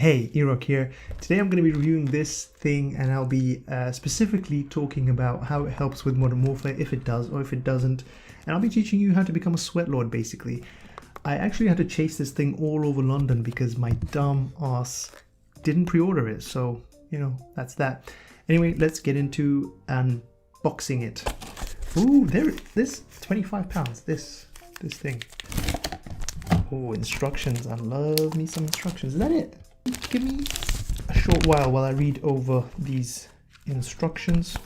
Hey, Erok here. Today I'm going to be reviewing this thing and I'll be specifically talking about how it helps with Modern Warfare, if it does or if it doesn't. And I'll be teaching you how to become a sweat lord basically. I actually had to chase this thing all over London because my dumb ass didn't pre-order it. So, you know, that's that. Anyway, let's get into unboxing it. Ooh, this £25, this thing. Oh, instructions. I love me some instructions. Is that it? Give me a short while I read over these instructions.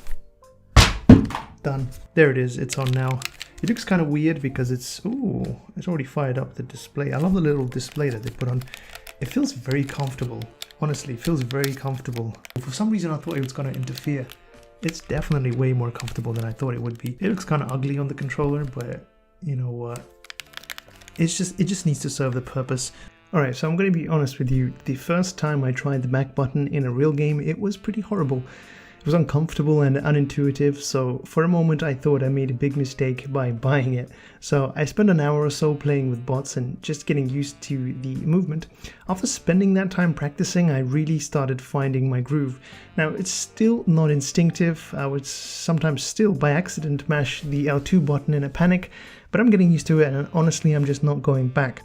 Done. There it is. It's on now. It looks kind of weird because it's already fired up the display. I love the little display that they put on. It feels very comfortable. Honestly, it feels very comfortable. For some reason, I thought it was going to interfere. It's definitely way more comfortable than I thought it would be. It looks kind of ugly on the controller, but you know what? It just needs to serve the purpose. Alright, so I'm going to be honest with you. The first time I tried the back button in a real game, it was pretty horrible. It was uncomfortable and unintuitive, so for a moment I thought I made a big mistake by buying it. So I spent an hour or so playing with bots and just getting used to the movement. After spending that time practicing, I really started finding my groove. Now, it's still not instinctive. I would sometimes still by accident mash the L2 button in a panic, but I'm getting used to it and honestly I'm just not going back.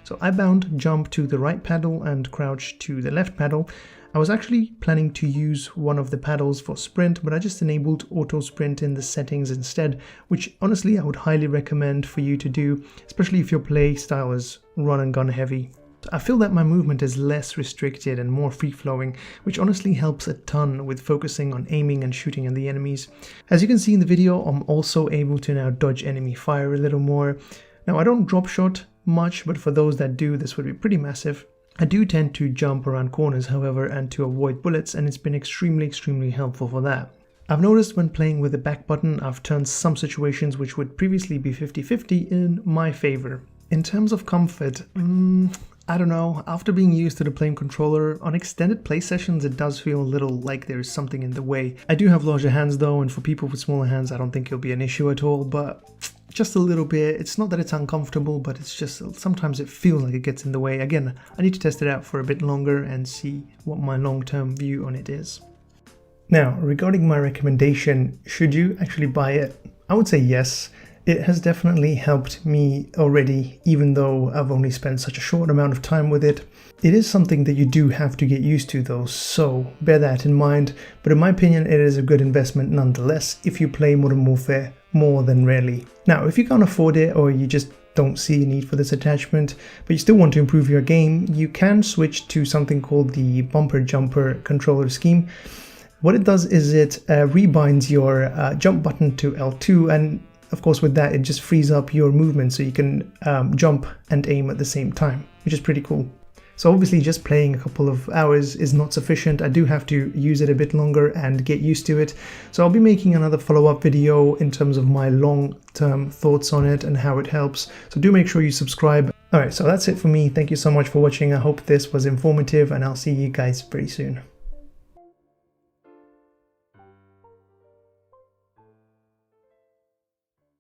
So I bound jump to the right paddle and crouch to the left paddle. I was actually planning to use one of the paddles for sprint, but I just enabled auto sprint in the settings instead, which honestly I would highly recommend for you to do, especially if your play style is run and gun heavy. I feel that my movement is less restricted and more free-flowing, which honestly helps a ton with focusing on aiming and shooting at the enemies. As you can see in the video, I'm also able to now dodge enemy fire a little more. Now I don't drop shot much, but for those that do, this would be pretty massive. I do tend to jump around corners, however, and to avoid bullets, and it's been extremely helpful for that. I've noticed when playing with the back button, I've turned some situations which would previously be 50-50 in my favor. In terms of comfort, I don't know, after being used to the playing controller, on extended play sessions it does feel a little like there is something in the way. I do have larger hands though, and for people with smaller hands I don't think it'll be an issue at all, but just a little bit. It's not that it's uncomfortable, but it's just sometimes it feels like it gets in the way. Again, I need to test it out for a bit longer and see what my long-term view on it is. Now, regarding my recommendation, should you actually buy it? I would say yes. It has definitely helped me already, even though I've only spent such a short amount of time with it. It is something that you do have to get used to though, so bear that in mind. But in my opinion, it is a good investment nonetheless if you play Modern Warfare more than rarely. Now, if you can't afford it or you just don't see a need for this attachment, but you still want to improve your game, you can switch to something called the bumper jumper controller scheme. What it does is it rebinds your jump button to L2, and of course with that it just frees up your movement so you can jump and aim at the same time, which is pretty cool. So obviously just playing a couple of hours is not sufficient. I do have to use it a bit longer and get used to it. So I'll be making another follow-up video in terms of my long-term thoughts on it and how it helps. So do make sure you subscribe. Alright, so that's it for me. Thank you so much for watching. I hope this was informative and I'll see you guys pretty soon.